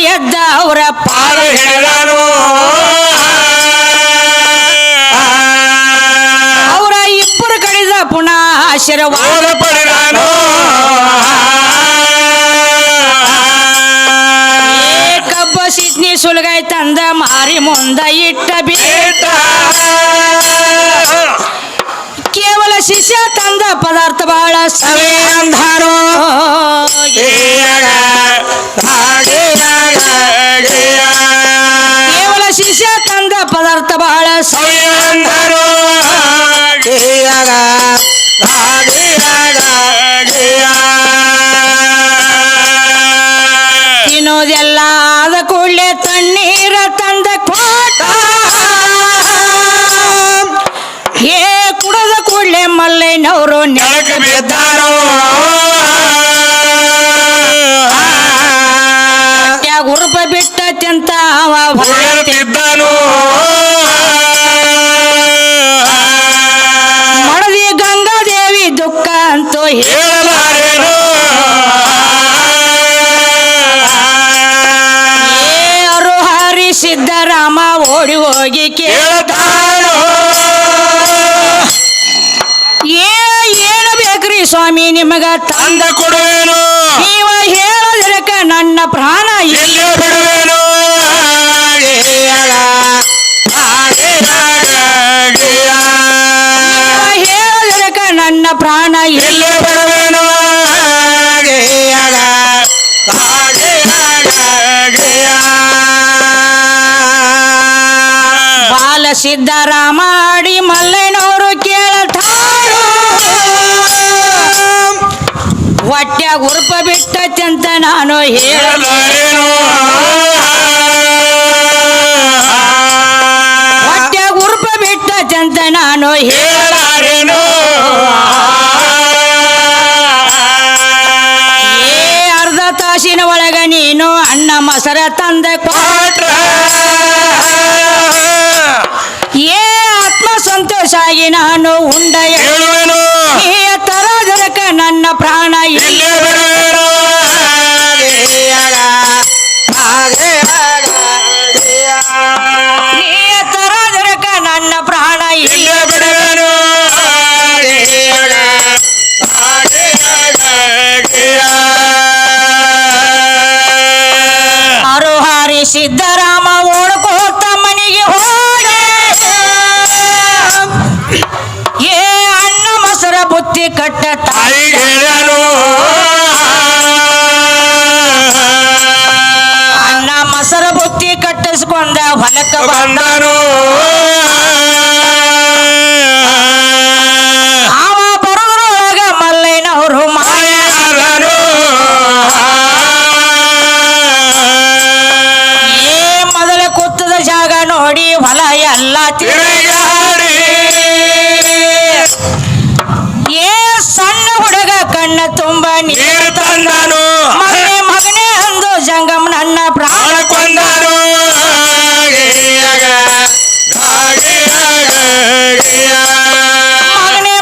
ಎದ್ದ ಅವರ ಪಾದ ಹಿಡಿದನು ಅವರ ಇಬ್ಬರು ಕಡಿದ ಪುನಃ ಆಶೀರ್ವಾದ ಪಡೆದನು ಕಬ್ಬ ಸಿಡ್ನಿ ಸುಲಗಾಯಿ ತಂದ ಮಾರಿ ಮುಂದ ಇಟ್ಟ ಬಿಟ್ಟ ಕೇವಲ ಶಿಷ್ಯ ತಂದ ಪದಾರ್ಥ ಬಹಳ ಸವೆ ಅಂಧಾರೋ ಕೇವಲ ಶಿಷ್ಯ ತಂದ ಪದಾರ್ಥ ಬಹಳ ಸವೆ ಅಂಧಾರೋ ತಿನ್ನೋದೆಲ್ಲ ಆದ ಕೂಡಲೇ ತಣ್ಣೀರ ತಂದ ಕೋಟ ಏ ಕುಡದ ಕೂಡಲೇ ಮಲ್ಲಯ್ಯನವರು ನೆಲಕ ಬಿದ್ದಾರೋ ಉರುಪ ಬಿಟ್ಟಂತ ಅವ ಹೊರತಿದ್ದನು ಮಡದಿ ಗಂಗಾದೇವಿ ದುಃಖ ಅಂತೂ ಹೇಳಲಾರೇನು ಅರುಹಾರಿ ಸಿದ್ದರಾಮ ಓಡಿ ಹೋಗಿ ಕೇಳ್ತಾನೋ ಏನು ಬೇಕ್ರಿ ಸ್ವಾಮಿ ನಿಮಗ ತಂದ ಕೊಡುವೇನು ನೀವ ಹೇಳೋದ್ರಕ ನನ್ನ ಪ್ರಾಣ ಎಲ್ಲೇ ಬಿಡುವೇನು ಹೇಳೋದ್ರಕ ನನ್ನ ಪ್ರಾಣ ಎಲ್ಲೇ ಬಿಡುವೇನು ಬಾಲ ಸಿದ್ದರಾಮ ಅಡಿ ಮಲ್ಲಯ್ಯನವರು ಕೇಳತಾರೋ ಹೊಟ್ಯಾಗ ಉರುಪ ಬಿಟ್ಟಂತ ನಾನು ಹೇಳಲಾರೇನು ಹೊಟ್ಯಾಗ ಉರುಪ ಬಿಟ್ಟಂತ ನಾನು ಹೇಳಲಾರೇನು ಅರ್ಧ ತಾಸಿನ ಒಳಗ ನೀನು ಅನ್ನ ಮೊಸರ ತಂದ ಕೊಟ್ರ ಏ ಆತ್ಮ ಸಂತೋಷ ಆಗಿ ನಾನು ಉಂಡ ಹೇಳುವೆನು ತರೋದರಕ ನನ್ನ ಪ್ರಾಣ ಎಲ್ಲೇ ಬಿಡುವೇನು ತರೋದರಕ ನನ್ನ ಪ್ರಾಣ ಎಲ್ಲೇ ಬಿಡುವೇನು ಅರುಹಾರಿ ಸಿದ್ದರಾಮ ಓಡ್ಕೋತ ಮನೆಗೆ ಹೋದೆ ಏ ಅನ್ನ ಮೊಸರ ಬುತ್ತಿ ಕಟ್ಟ ತಾಯಿಗೆ ಹೇಳ್ಯಾನು ಅನ್ನ ಮೊಸರ ಬುತ್ತಿ ಕಟ್ಟಿಸ್ಕೊಂಡ ಹೊಲಕ್ಕ ಬಂದನು ಅವ ಬರೋದ್ರೊಳಗ ಮಲ್ಲಯ್ಯನವರು ಮಾಯಾದನು ಏ ಮೊದಲ ಕೂತದ ಜಾಗ ನೋಡಿ ಹೊಲ ಎಲ್ಲ ತಿರುಗಾಡಿ ಏ ಸಣ್ಣ ಹುಡುಗ ಕಣ್ಣ ತುಂಬ ನೀರು ತಂದನು ಮಗನೇ ಅಂದು ಜಂಗಮ್ ನನ್ನ ಪ್ರಾಣ ಪ್ರಾಣ ಕೊಂದನು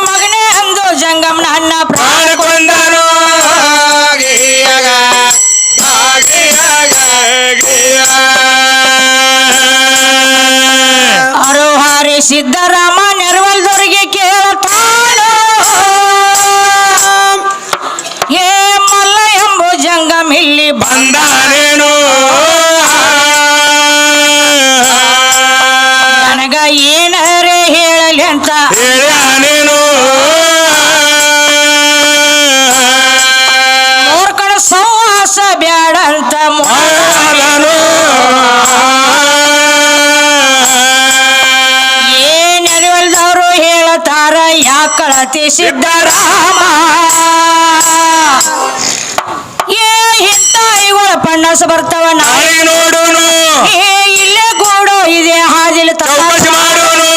ಮಗನೇ ಅಂದು ಜಂಗಮ್ ನನ್ನ ಪ್ರಾಣ ಪ್ರಾಣ ಕೊಂದನು ಅರುಹಾರಿ ಸಿದ್ದರಾಮ ನೆರವಲ್ದವರಿಗೆ ಕೇಳತಾನೋ ಏ ಮಲ್ಲ ಎಂಬು ಜಂಗಮ್ ಇಲ್ಲಿ ಬಂದಾನೇನು ನನಗ ಏನರೇ ಹೇಳಲಿ ಅಂತ ಹೇಳ್ಯಾನೇನು ಮೂರ್ಖನ ಸಹವಾಸ ಬ್ಯಾಡ ಅಂತ ಮಾಯಾದನು ಏನ್ ನೆರವಲ್ದವರು ಹೇಳತಾರ ಯಾಕಳತಿ ಸಿದ್ದರಾಮ ಏ ಇಂತ ಇವುಗಳ ಪಣ್ಣಸ ಬರ್ತವ ನಾಯಿ ನೋಡುನು ಏ ಇಲ್ಲೇ ಗೋಡು ಇದೆ ಹಾದಿಲ ಚೌಕಸಿ ಮಾಡೋನು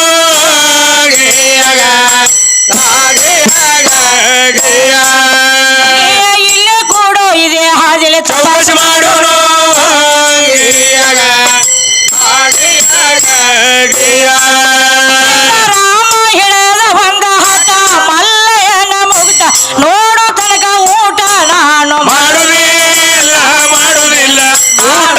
ಇಲ್ಲೇ ಗೋಡು ಇದೆ ಹಾದಿಲ ಚೌಕಸಿ ಮಾಡೋನು ರಾಮ ಹಿಡದ ಹೊಂದ ಹಠ ಮಲ್ಲಯ್ಯನ ಮುಗ್ಧ ನೋಡೋ ತನಕ ಊಟ ನಾನು ಮಾಡುವುದಿಲ್ಲ ಊಟ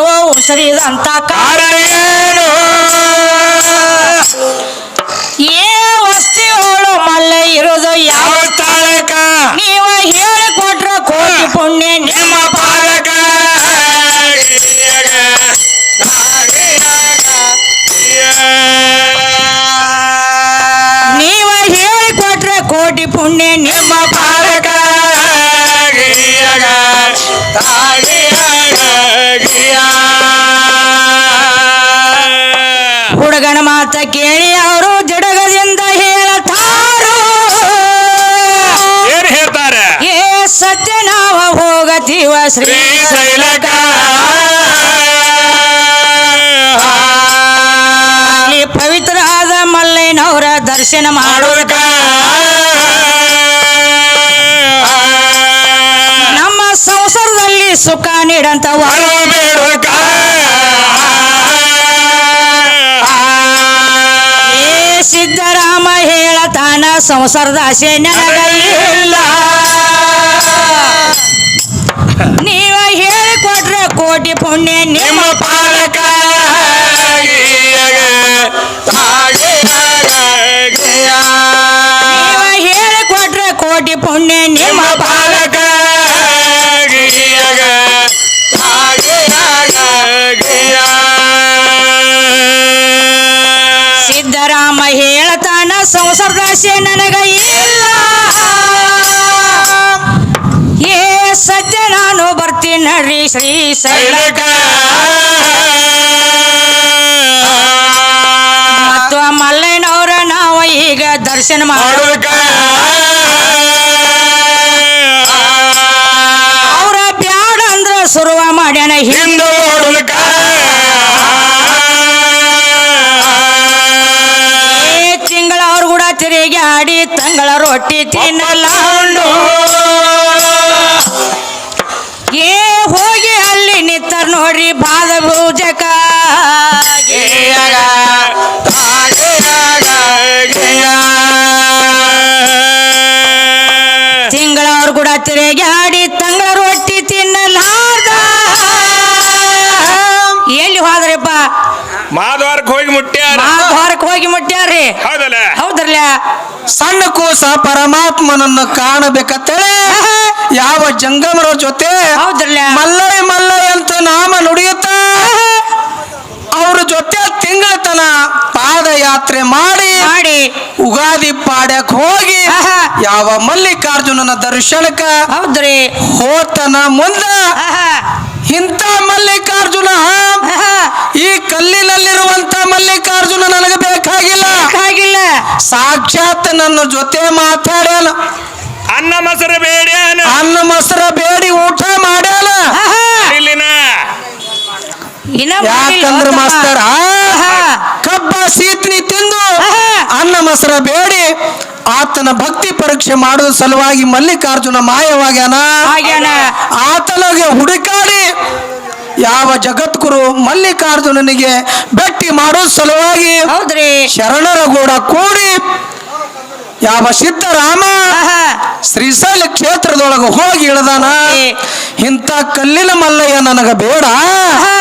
ಯಾವ ಉಸರಿದಂತ ಕಾರಣ ಏನು ಏ ವಸ್ತಿಗಳು ಮಲ್ಲ ಇರೋದು ಯಾವ ಯಾವ ತಾಳಕ ನೀವ ಹೇಳಿಕೊಟ್ರ ಕೋಟಿ ಪುಣ್ಯ ನಿಮ್ಮ ಪಾಲಕ ನೀವ ಹೇಳಿಕೊಟ್ರ ಕೋಟಿ ಪುಣ್ಯ ನಿಮ್ಮ ಪಾಲಕ ಹುಡುಗನ ಮಾತ ಕೇಳಿ ಅವರು ಜಡಗದಿಂದ ಹೇಳತಾರು ಏನ್ ಹೇಳ್ತಾರೆ ಏ ಸತ್ಯ ನಾವ ಹೋಗತೀವ ಶ್ರೀ ಶ್ರೀಶೈಲಕ ಅಲ್ಲಿ ಪವಿತ್ರ ಆದ ಮಲ್ಲಯ್ಯನವರ ದರ್ಶನ ಮಾಡೋದಕ್ಕ ನಮ್ಮ ಸಂಸಾರದಲ್ಲಿ ಸುಖ ನೀಡಂತವ ಏ ಸಿದ್ದರಾಮ ಹೇಳತಾನ ಸಂಸಾರದ ಆಸೆ ನನಗಲ್ಲಿಲ್ಲ ನೀವ ಹೇಳಿಕೊಟ್ರೆ ಕೋಟಿ ಪುಣ್ಯ ನಿಮ್ಮ ನಿಮ್ಮ ಪಾಲಕ ನೀವ ಹೇಳಿಕೊಟ್ರೆ ಕೋಟಿ ಪುಣ್ಯ ನಿಮ್ಮ ನಿಮ್ಮ ಪಾಲಕ ಸಿದ್ದರಾಮ ಹೇಳತಾನ ಸಂಸಾರದ ಆಸೆ ನನಗ ಇಲ್ಲ ಏ ಸದ್ಯ ನಾನು ಬರ್ತೀನಿ ನಡ್ರಿ ಶ್ರೀಶೈಲ ಮತ್ತು ಮಲ್ಲಯ್ಯನವರ ನಾವು ಈಗ ದರ್ಶನ ಮಾಡೋದಕ್ಕ ಅವ್ರ ಬ್ಯಾಡ ಅಂದ್ರ ಶುರುವ ಮಾಡ್ಯಾನ ಹಿಂದೂ ತಿಂಗಳ ಅವ್ರ ಕೂಡ ತಿರುಗಿ ಆಡಿ ತಂಗಳ ರೊಟ್ಟಿ ತಿನ್ನಲ್ಲ ಏ ಹೋಗಿ ಅಲ್ಲಿ ನಿಂತರ್ ನೋಡ್ರಿ ಬಾದ ಭೂಜಕ ತಿಂಗಳ ಅವ್ರ ಕೂಡ ತಿರುಗಿ ಆಡಿ ತಂಗಳ ರೊಟ್ಟಿ ತಿನ್ನಲಾರ್ದ ಎಲ್ಲಿ ಹೋದ್ರಪ್ಪ ಮಾಧವಾರಕ್ಕೆ ಹೋಗಿ ಮುಟ್ಟ್ಯಾರ ಹೊರಕ್ಕೆ ಹೋಗಿ ಮುಟ್ಟ್ಯಾರ್ರಿ ಹೌದಲ್ಲ ಹೌದ್ರಲ್ಲ ಸಣ್ಣ ಕೂಸ ಪರಮಾತ್ಮನನ್ನು ಕಾಣಬೇಕತ್ತೇಳಿ ಯಾವ ಜಂಗಮರ ಜೊತೆ ಹೌದ್ರಲ್ಲ ಮಲ್ಲೈ ಮಲ್ಲೈ ಅಂತ ನಾಮ ನುಡಿಯುತ್ತ ಅವ್ರ ಜೊತೆ ತಿಂಗಳತನ ಪಾದಯಾತ್ರೆ ಮಾಡಿ ಮಾಡಿ ಉಗಾದಿ ಪಾಡ್ಯಕ್ ಹೋಗಿ ಆಹಾ. ಯಾವ ಮಲ್ಲಿಕಾರ್ಜುನನ ದರ್ಶನಕ್ಕ ಹೌದ್ರಿ ಹೋತನ ಮುಂದ ಆಹಾ, ಇಂಥ ಮಲ್ಲಿಕಾರ್ಜುನ ಆಹಾ, ಈ ಕಲ್ಲಿನಲ್ಲಿರುವಂತ ಮಲ್ಲಿಕಾರ್ಜುನ ನನಗೆ ಬೇಕಾಗಿಲ್ಲ ಆಗಿಲ್ಲ ಸಾಕ್ಷಾತ್ ನನ್ನ ಜೊತೆ ಮಾತಾಡ್ಯಾನ ಅನ್ನ ಮೊಸರು ಬೇಡ್ಯಾನ ಅನ್ನ ಮೊಸರ ಬೇಡಿ ಊಟ ಮಾಡ್ಯಾನ ಆಹಾ, ಇಲ್ಲಿನ ಇನ್ನ ಯಾಕಂದ್ರ ಮಾಡಿಲ್ಲ ಮಾಸ್ತರ ಆಹಾ, ಕಬ್ಬ ಸೀತ್ನಿ ತಿಂದು ಆಹಾ, ಅನ್ನ ಮೊಸರ ಬೇಡಿ ಆತನ ಭಕ್ತಿ ಪರೀಕ್ಷೆ ಮಾಡುವ ಸಲುವಾಗಿ ಮಲ್ಲಿಕಾರ್ಜುನ ಮಾಯವಾಗ್ಯಾನ ಆಗ್ಯಾನ ಆತನಿಗೆ ಹುಡುಕಾಡಿ ಯಾವ ಜಗದ್ಗುರು ಮಲ್ಲಿಕಾರ್ಜುನನಿಗೆ ಭೇಟಿ ಮಾಡೋ ಸಲುವಾಗಿ ಹೌದ್ರಿ ಶರಣರ ಗೂಡ ಕೂಡಿ ಯಾವ ಸಿದ್ದರಾಮ ಆಹಾ, ಶ್ರೀಶೈಲ ಕ್ಷೇತ್ರದೊಳಗೆ ಹೋಗಿ ಇಳದಾನ ಇಂಥ ಕಲ್ಲಿನ ಮಲ್ಲಯ್ಯ ನನಗ ಬೇಡ ಆಹಾ,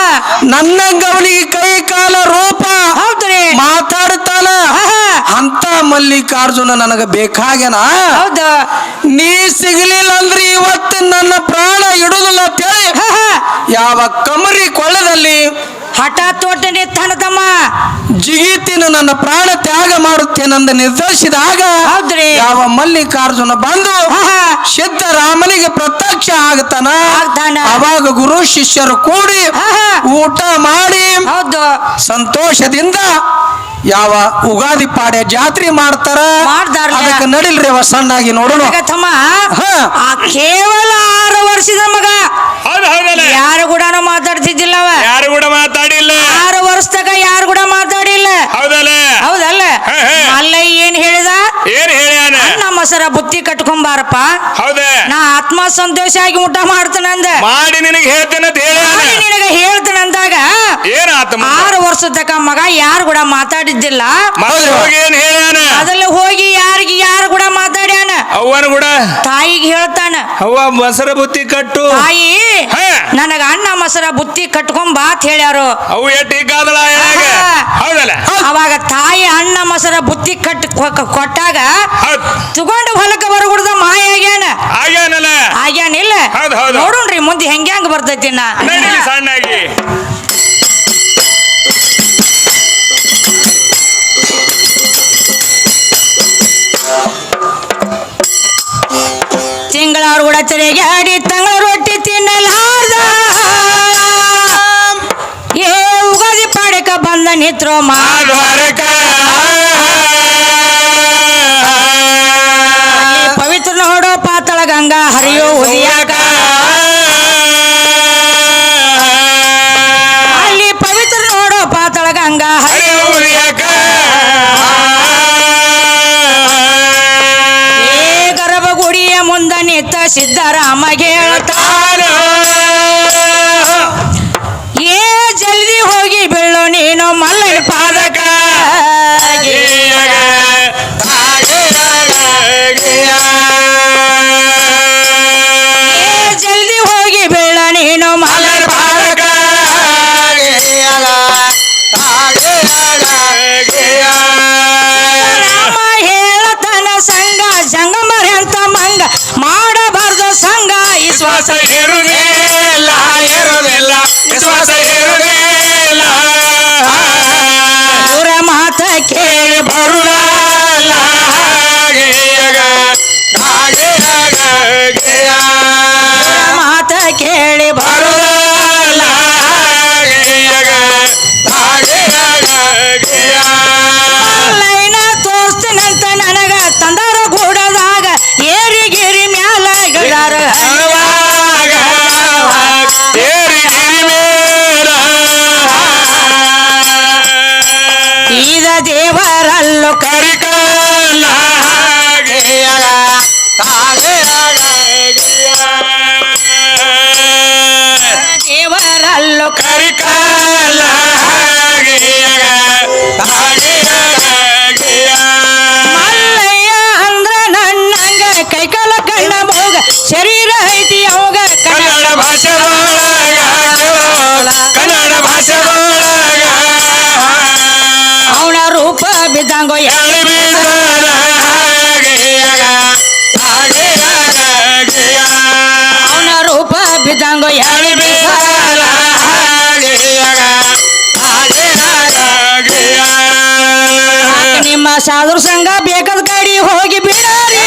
ನನ್ನ ಗವನಿಗೆ ಕೈ ಕಾಲ ರೂಪ ಹೌದ್ರಿ ಮಾತಾಡ್ತಾನ ಆಹಾ, ಅಂತ ಮಲ್ಲಿಕಾರ್ಜುನ ನನಗ ಬೇಕಾಗ್ಯಾನ ಹೌದು ನೀ ಸಿಗಲಿಲ್ಲ ಅಂದ್ರೆ ಇವತ್ತು ನನ್ನ ಪ್ರಾಣ ಇಡುದಿಲ್ಲ ಅಂತೇಳಿ ಆಹಾ, ಯಾವ ಕಮರಿ ಕೊಳ್ಳದಲ್ಲಿ ಹಠ ತೋಟನೆ ತಮ್ಮ ಜಿಗಿತಿನ ನನ್ನ ಪ್ರಾಣ ತ್ಯಾಗ ಮಾಡುತ್ತೇನೆಂದು ನಿರ್ಧರಿಸಿದಾಗ ಹೌದ್ರಿ ಯಾವ ಮಲ್ಲಿಕಾರ್ಜುನ ಬಂದು ಆಹಾ, ಸಿದ್ದರಾಮನಿಗೆ ಪ್ರತ್ಯಕ್ಷ ಆಗ್ತಾನ ಆಗ್ತಾನ. ಅವಾಗ ಗುರು ಶಿಷ್ಯರು ಕೂಡಿ ಆಹಾ, ಊಟ ಮಾಡಿ ಹೌದು ಸಂತೋಷದಿಂದ ಯಾವ ಉಗಾದಿ ಪಾಡ್ಯ ಜಾತ್ರೆ ಮಾಡ್ತಾರ ಮಾಡ್ತಾರ್ಲ. ಅದಕ್ಕೆ ನಡಿಲ್ರಿ ಸಣ್ಣಾಗಿ ನೋಡೋಣ ಈಗ ತಮ್ಮ ಹಾ. ಆ ಕೇವಲ 6 ವರ್ಷದ ಮಗ ಹೌದು ಹೌದಲ್ಲ ಯಾರು ಕೂಡ ಮಾತಾಡ್ತಿದ್ದಿಲ್ಲ ಅವ ಯಾರು ಕೂಡ ಮಾತಾಡಿಲ್ಲ 6 ವರ್ಷದಾಗ ಯಾರು ಕೂಡ ಮಾತಾಡಿಲ್ಲ ಹೌದಲ್ಲ ಹೌದಲ್ಲ ಹಾ, ಹಾ. ಮಲ್ಲಯ್ಯ ಏನ್ ಹೇಳಿದ ಏನ್ ಹೇಳ್ಯಾನ ಅನ್ನ ಮೊಸರ ಬುತ್ತಿ ಕಟ್ಕೊಂಬಾರಪ್ಪ ಹೌದ ನಾ ಆತ್ಮ ಸಂತೋಷ ಆಗಿ ಊಟ ಮಾಡ್ತಾನಂದ ಮಾಡಿ ನಿನಗೆ ಹೇಳ್ತೇನೆ ಅಂತ ಹೇಳ್ಯಾನ ನಿನಗ ಹೇಳ್ತಾನಂದಾಗ ಏನ ಏನಾತ ಮುಂದೆ? 6 ವರ್ಷದ ತಕ ಮಗ ಯಾರು ಕೂಡ ಮಾತಾಡಿದ್ದಿಲ್ಲ. ಮತ್ತೆ ಹೋಗಿ ಏನ್ ಹೇಳ್ಯಾನ? ಅದ್ರಲ್ಲಿ ಹೋಗಿ ಯಾರು ಕೂಡ ಮಾತಾಡ್ಯಾನ. ಅವ್ವನ ಕೂಡ ತಾಯಿಗೆ ಹೇಳ್ತಾನ, ಅವ್ವ ಮೊಸರ ಬುತ್ತಿ ಕಟ್ಟು. ತಾಯಿ ಹಾ. ನನಗ ಅನ್ನ ಮೊಸರ ಬುತ್ತಿ ಕಟ್ಕೊಂಡ್ ಬಾತ್ ಹೇಳ್ಯಾರು. ಅವು ಎಟ್ಟಿಗಾದಳ ಹೌದಲ್ಲ? ಅವಾಗ ತಾಯಿ ಅನ್ನ ಮೊಸರ ಬುತ್ತಿ ಕೊಟ್ಟಾಗ ಹೌದ್ ತಗೊಂಡು ಹೊಲಕ್ಕೆ ಬರಗುಡ್ದ ಮಾಯ ಆಗ್ಯಾನ. ಆಗ್ಯಾನಲ್ಲ? ಆಗ್ಯಾನಿಲ್ಲ? ಹೌದ್ ಹೌದು. ನೋಡೋಣ್ರಿ ಮುಂದೆ ಹೆಂಗ್ ಬರ್ತೈತಿ ನಾ. ನಡೀಲಿ ಸಣ್ಣಾಗಿ. ತಿಂಗಳವ್ರ ಕೂಡ ತೆರೆಗೆ ಆಡಿ ತಂಗಳ ರೊಟ್ಟಿ ತಿನ್ನಲಾರ್ದ ಏ ಉಗಾದಿ ಪಾಡಕ ಬಂದ ನಿತ್ರೋ ಆದ್ವಾರಕ ಪವಿತ್ರ ನೋಡೋ ಪಾತಳ ಗಂಗಾ ಹರಿಯೋ ಉದಿಯಾಕ ಅಲ್ಲಿ ಪವಿತ್ರ ನೋಡೋ ಪಾತಳ ಗಂಗಾ ಹರಿಯೋ ಉದಿಯಾಕ ಏ ಗರ್ಭಗುಡಿಯ ಮುಂದ ನಿತ್ತ ಸಿದ್ದರಾಮಗೆ ಹೇಳ್ತಾನ ಏ ಜಲ್ದಿ ಹೋಗಿ ಬೀಳೋ ನೀನು ಮಲ್ಲನ ಪಾದಕ ಜಲ್ದಿ ಹೋಗಿ ಬೀಳ ನೀನು ಮಲ್ಲನ ಪಾದಕ ರಾಮ ಹೇಳತನ ಸಂಗ ಜಂಗಮರಿ ಅಂತ ಮಂಗ ಮಾಡಬಾರ್ದು ಸಂಗ ವಿಶ್ವಾಸ ಇರುವುದಿಲ್ಲ ಇರುವುದಿಲ್ಲ ವಿಶ್ವಾಸ ಇರುವುದಿಲ್ಲ ಇವರ ಮಾತ ಕೇಳಿ ಬರುಳಲ್ಲ ಮಾತ ಕೇಳಿ ಬರುಳಲ್ಲ ಲೈನ ತೋರಿಸ್ತೀನಂತ ನನಗ ತಂದಾರ ಗೂಡದಾಗ ಏರಿಗಿರಿ ಮ್ಯಾಲ ಗಿಡಾರ ಇದ ದೇವರಲ್ಲೂ ಕರಿಕಲ್ಲ ದೇವರಲ್ಲೂ ಕರಿಕಲ್ಲ ಮಲ್ಲಯ್ಯ ಅಂದ್ರ ನನ್ನಂಗ ಕೈಕಾಲ ಕಣ್ಣ ಮೋಗ ಶರೀರ ಐತಿ ಅವಾಗ ಕನ್ನಡ ಭಾಷೆದೊಳಗ ಕನ್ನಡ ಭಾಷೆದೊಳಗ ಅವನ ರೂಪ ಬಿದ್ದಂಗೋ ಎಳಿ ಅವನ ರೂಪ ಬಿದ್ದಂಗೋ ಎಳಿ ಬೀಸಲ್ಲ ನಿಮ್ಮ ಸಾಧುರ ಸಂಘ ಬೇಕಾದ ಗಾಡಿ ಹೋಗಿ ಬಿಡಾರಿ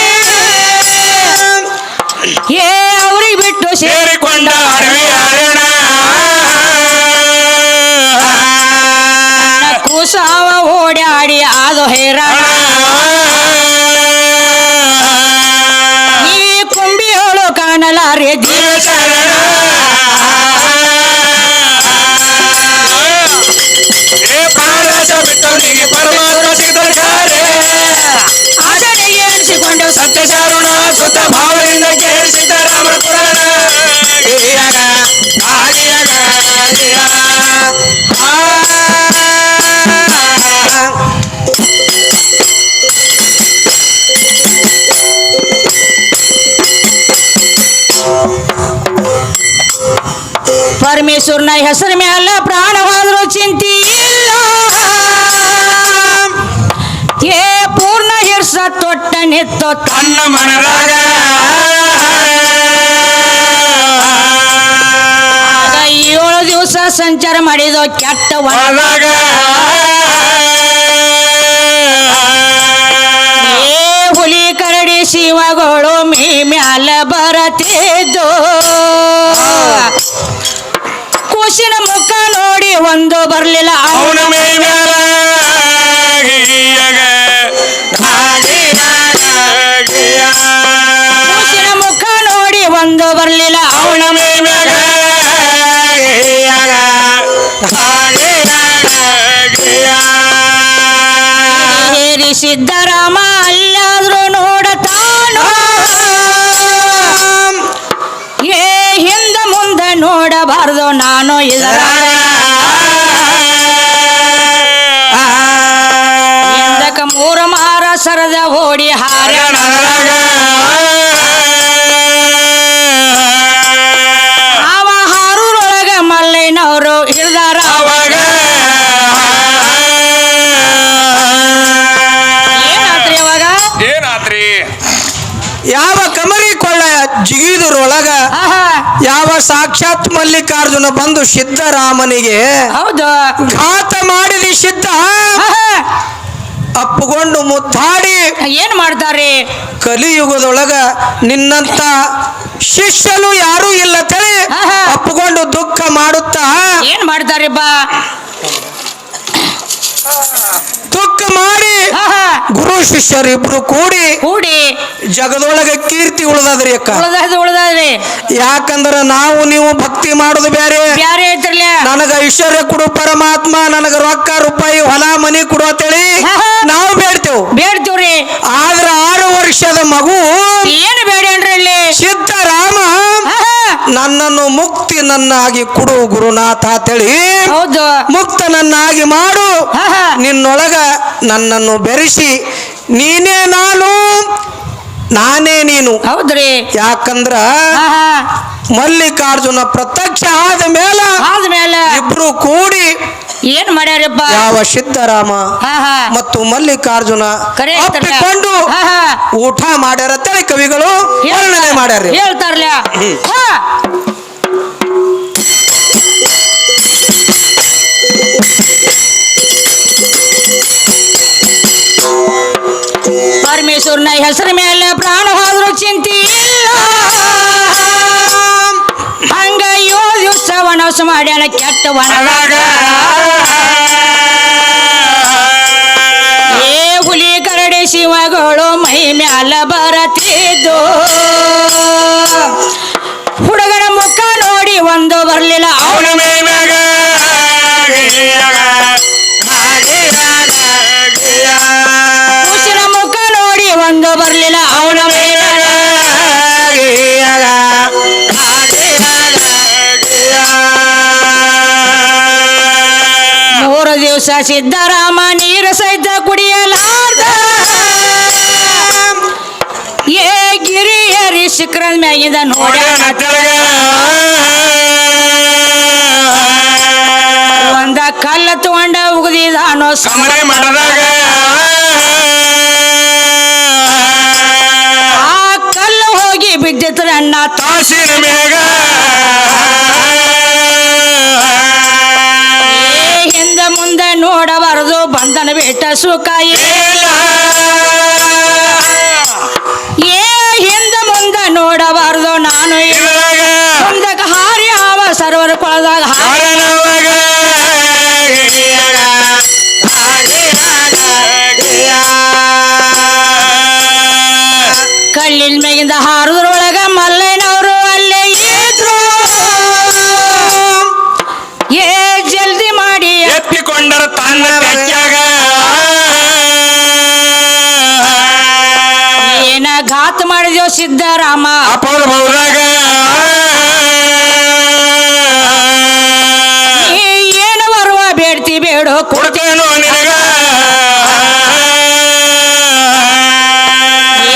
ಏ ಅವ್ರಿಗೆ ಬಿಟ್ಟು ಸೇರಿಕೊಂಡ ಅಡವಿ ಅರಣ ಕೂಸಾವ ಓಡಾಡಿ ಅದು ಹೇರಾಣ ಈ ಕುಂಬಿಯೋಳು ಕಾಣಲಾರೆ ಶರಣ ಏ ಪ್ರಾಣಾಶ ಬಿಟ್ಟವನಿಗೆ ಪರಮಾತ್ಮ ಸಿಗ್ತಾರೆ ಆಚರಣೆಗೆ ಎನಿಸಿಕೊಂಡು ಸತ್ಯ ಶರಣ ಸುತ್ತ ಭಾವದಿಂದ ಕೇಳಿಸಿದ ರಾಮ ಪುರಾಣ ಪರಮೇಶ್ವರನ ಹೆಸರ ಮ್ಯಾಲ ಪ್ರಾಣವಾದರೂ ಚಿಂತಿ ಇಲ್ಲ ಏ ಪೂರ್ಣ ಹಿರ್ಸ ತೊಟ್ಟ ನಿತ್ತೋ ತನ್ನ ಮನದಾಗ 7 ದಿವಸ ಸಂಚಾರ ಮಾಡಿದೋ ಕೆಟ್ಟ ಒಳಗ ಏ ಹುಲಿ ಕರಡಿ ಶಿವಗಳು ಮೀ ಮ್ಯಾಲ ಬರತಿದ್ದು ಕುಶಿನ ಮುಖ ನೋಡಿ ಒಂದು ಬರ್ಲಿಲ್ಲ ಅವನ ಮೇ ಮ್ಯಾಲ ಕುಶಿನ ಮುಖ ನೋಡಿ ಒಂದು ಬರ್ಲಿಲ್ಲ ಅವನ ಮೇ ಮ್ಯಾಗ ಹೇರಿ ಸಿದ್ದರಾಮ ಅಲ್ಲಾದ್ರೂ ನೋಡತಾನೋ ಏ ಹಿಂದ ಮುಂದೆ ನೋಡಬಾರ್ದು ನಾನು ಇದರ ಸಾಕ್ಷಾತ್ ಮಲ್ಲಿಕಾರ್ಜುನ ಬಂದು ಸಿದ್ಧರಾಮನಿಗೆ ಹೌದು ಘಾತ ಮಾಡಿದ ಸಿದ್ಧ ಅಪ್ಪುಕೊಂಡು ಮುದ್ದಾಡಿ ಏನ್ ಮಾಡ್ತಾರೆ ಕಲಿಯುಗದೊಳಗ ನಿನ್ನಂತ ಶಿಷ್ಯನು ಯಾರೂ ಇಲ್ಲ ತಳಿ ಅಪ್ಪುಕೊಂಡು ದುಃಖ ಮಾಡುತ್ತಾ ಏನ್ ಮಾಡ್ತಾರೆ ಬಾ ದುಃಖ ಮಾಡಿ ಗುರು ಶಿಷ್ಯರಿಬ್ರು ಕೂಡಿ ಕೂಡಿ ಜಗದೊಳಗೆ ಕೀರ್ತಿ ಉಳಿದದ್ರಿ ಅಕ್ಕ ಉಳ್ದಾದ್ರಿ ಯಾಕಂದ್ರ ನಾವು ನೀವು ಭಕ್ತಿ ಮಾಡೋದು ಬೇರೆ ಬ್ಯಾರೆ ಐತ್ರಲ್ಲ ನನಗ ಐಶ್ವರ್ಯ ಕೊಡು ಪರಮಾತ್ಮ ನನಗ ರೊಕ್ಕ ರೂಪಾಯಿ ಹೊಲ ಮನಿ ಕೊಡು ಅಂತೇಳಿ ನಾವು ಬೇಡ್ತೇವ್ ಬೇಡ್ತೀವ್ರಿ ಆದ್ರ 6 ವರ್ಷದ ಮಗು ಏನು ಬೇಡೇನ್ರಿ ಇಲ್ಲಿ ಸಿದ್ಧರಾಮ ನನ್ನನ್ನು ಮುಕ್ತಿನನ್ನಾಗಿ ಕೊಡು ಗುರುನಾಥ ಅಂತೇಳಿ ಹೌದು ಮುಕ್ತನನ್ನಾಗಿ ಮಾಡು ನಿನ್ನೊಳಗ ನನ್ನನ್ನು ಬೆರೆಸಿ ನೀನೇ ನಾನು ನಾನೇ ನೀನು ಹೌದ್ರಿ ಯಾಕಂದ್ರ ಮಲ್ಲಿಕಾರ್ಜುನ ಪ್ರತ್ಯಕ್ಷ ಆದ್ಮೇಲೆ ಇಬ್ರು ಕೂಡಿ ಏನ್ ಮಾಡ್ಯಾರಪ್ಪ ಯಾವ ಸಿದ್ಧರಾಮ ಮತ್ತು ಮಲ್ಲಿಕಾರ್ಜುನ ಕರೆ ಒಪ್ಪಿಕೊಂಡು ಊಟ ಮಾಡ್ಯಾರ ಅಂತೇಳಿ ಕವಿಗಳು ವರ್ಣನೆ ಮಾಡ್ಯಾರ ಹೇಳ್ತಾರಲ್ಲ ಪರಮೇಶ್ವರನ ಹೆಸರ ಮೇಲೆ ಪ್ರಾಣ ಹೋದ್ರು ಚಿಂತಿ ಇಲ್ಲ ಹಂಗ 7 ದಿವಸ ವನವಾಸ ಮಾಡ್ಯಾನ ಕೆಟ್ಟ ವನದಾಗ ಏ ಹುಲಿ ಕರಡಿ ಶಿವಗಳು ಮೈ ಮ್ಯಾಲ ಬರತಿದ್ದು ಹುಡುಗನ ಮುಖ ನೋಡಿ ಒಂದು ಬರ್ಲಿಲ್ಲ ಅವನ ಮೈ ಮ್ಯಾಗ ಹುಸಿನ ಮುಖ ನೋಡಿ ಒಂದು ಬರ್ಲಿಲ್ಲ ಅವನ ಮೇಲೆ 3 ದಿವಸ ಸಿದ್ಧರಾಮ ನೀರು ಸಹಿತ ಕುಡಿಯಲಾರ್ದ ಏ ಗಿರಿಯರಿ ಶಿಖರದ ಮ್ಯಾಗಿಂದ ನೋಡ್ಯಾನ ಒಂದ ಕಲ್ಲ ತಗೊಂಡ ಉಗದಿದಾನೋ ಸಮರೆ ಮಾಡದಾಗ ಆ ಕಲ್ಲು ಹೋಗಿ ಬಿದ್ದಿತ್ರ ಅಣ್ಣ ತಾಸಿನ ಮೇಗ ಹಿಂದ ಮುಂದೆ ನೋಡಬಾರದು ಬಂಧನ ಬಿಟ್ಟ ಸುಖ ಏ ಹಿಂದ ಮುಂದೆ ನೋಡಬಾರದು ನಾನು ಮುಂದಕ್ಕೆ ಹಾರಿ ಹಾವ ಸರ್ವರ ಕೊಳದಾಗ ಕಲ್ಲಿನ ಮೇಗಿಂದ ಹಾರದ್ರೊಳಗ ಮಲ್ಲಯ್ಯನವರು ಅಲ್ಲೇ ಇದ್ರು ಏ ಜಲ್ದಿ ಮಾಡಿ ಎತ್ತಿಕೊಂಡರ ತನ್ನ ಬೆಕ್ಕಾಗ ಏನ ಘಾತ ಮಾಡಿದ್ಯೋ ಸಿದ್ಧರಾಮ ಅಪೌರಬಹುದಾಗ ಏನು ಬರುವ ಬೇಡ್ತಿ ಬೇಡೋ ಕೊಡ್ತೇನೋ ನಿನಗ ಏ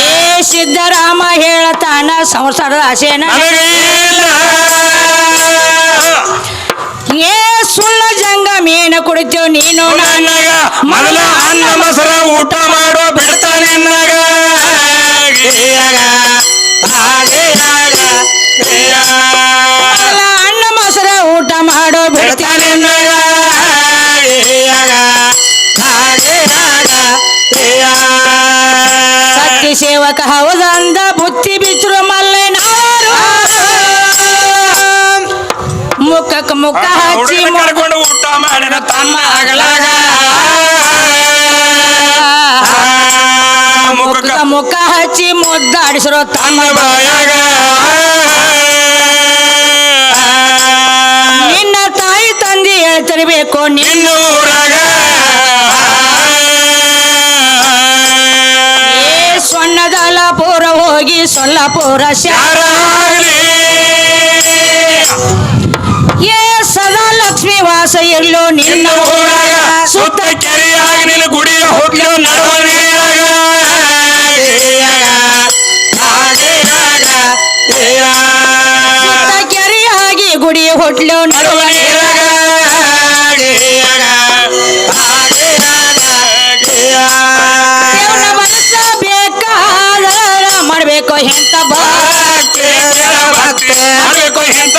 ಸಿದ್ಧರಾಮ ಹೇಳತಾನ ಸಂಸಾರದ ಆಸೆನ ನನಗಿಲ್ಲ ಏ ಸುಳ್ಳ ಜಂಗ ಮೀನು ಕುಡಿತೇವ್ ನೀನು ನನಗ ಮೊದಲ ಅನ್ನ ಮೊಸರ ಊಟ ಮಾಡೋ ಬಿಡ್ತಾನೆ ನನಗ ಅಲ್ಲ, ಅಣ್ಣ ಮೊಸರ ಊಟ ಮಾಡೋ ಬಿಡ್ತಾನೆ ಸತ್ಯ ಸೇವಕ ಹೌದಂದ ಬುತ್ತಿ ಬಿಚ್ಚರು ಮಲ್ಲಯ್ಯನವರು ಮುಖಕ್ಕೆ ಮುಖ ಹಚ್ಚಿ ಕರ್ಕೊಂಡು ಊಟ ಮಾಡಿದ ತನ್ನ ಆಗಲಾಗ ಮುಖಕ್ಕೆ ಮುಖ ಹಚ್ಚಿ ಮುದ್ದಾಡಿಸಿರೋ ತನ್ನ ಬಾಯಾಗ ನಿನ್ನ ತಾಯಿ ತಂದೆ ಹೇಳ್ತಿರ್ಬೇಕು ನಿನ್ನ ಊರಾಗ ಏ ಸೊನ್ನದಲಪುರ ಹೋಗಿ ಸೊಲ್ಲಪುರ ಯಾರಾಗಲಿ ಏ ಸದಾ ಲಕ್ಷ್ಮಿ ವಾಸ ಎಲ್ಲೋ ನಿನ್ನ ಊರಾಗ ಸುತ್ತ ಕೆರೆಯಾಗಿ ನಿನ್ನ ಗುಡಿಯ ಹೋಗ್ಲೋ ನಡವಳಿಯಾಗ ಸುತ್ತ ಕೆರೆಯಾಗಿ ಗುಡಿ ಹೊಟ್ಲು ದೇವ್ರ ಮನಸ್ಸ ಬೇಕಾದ ಮಾಡ್ಬೇಕು ಎಂತ ಎಂತ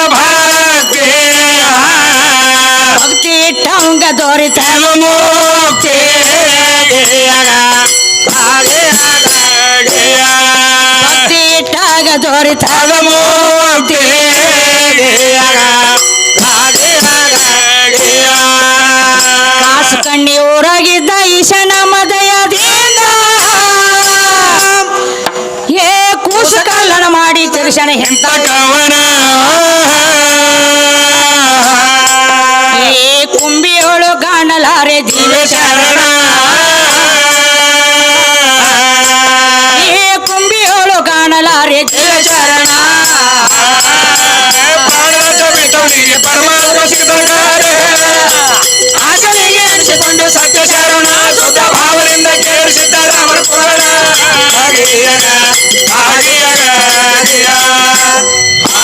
ಅವಂಗ ದೊರೆತ ಮುಕ್ತಿ ಭಕ್ತಿ ಇಟ್ಟಾಗ ದೊರೆತ ಮುಕ್ತಿ ಕಾಸು ಕಣ್ಣಿ ಊರಾಗಿದ್ದ ಈಶನ ಮದಯದಿಂದ ಏ ಕೂಸು ಕಲ್ಲಣ ಮಾಡಿ ತಿರ್ಸನ ಹೆಂತ ಕವನ ಏ ಕುಂಬಿಯೋಳು ಕಾಣಲಾರೆ ದಿವ್ಯ ಶರಣ ಏ ಕುಂಬಿಯೋಳು ಕಾಣಲಾರೆ ದಿವ್ಯ ಶರಣ ಪರಮಾತ್ಮ ಸಿಗ್ತಾರೆ ಆಗಲಿಗೆ ಅನಿಸಿಕೊಂಡು ಸತ್ಯ ಶರಣ ಶುದ್ಧ ಭಾವದಿಂದ ಕೇಳಿಸಿದ್ದಾರೆ ಅವರ ಪುರಾಣ ಹರಿಯಗ ಹರಿಯಗ ಹರಿಯ ಆ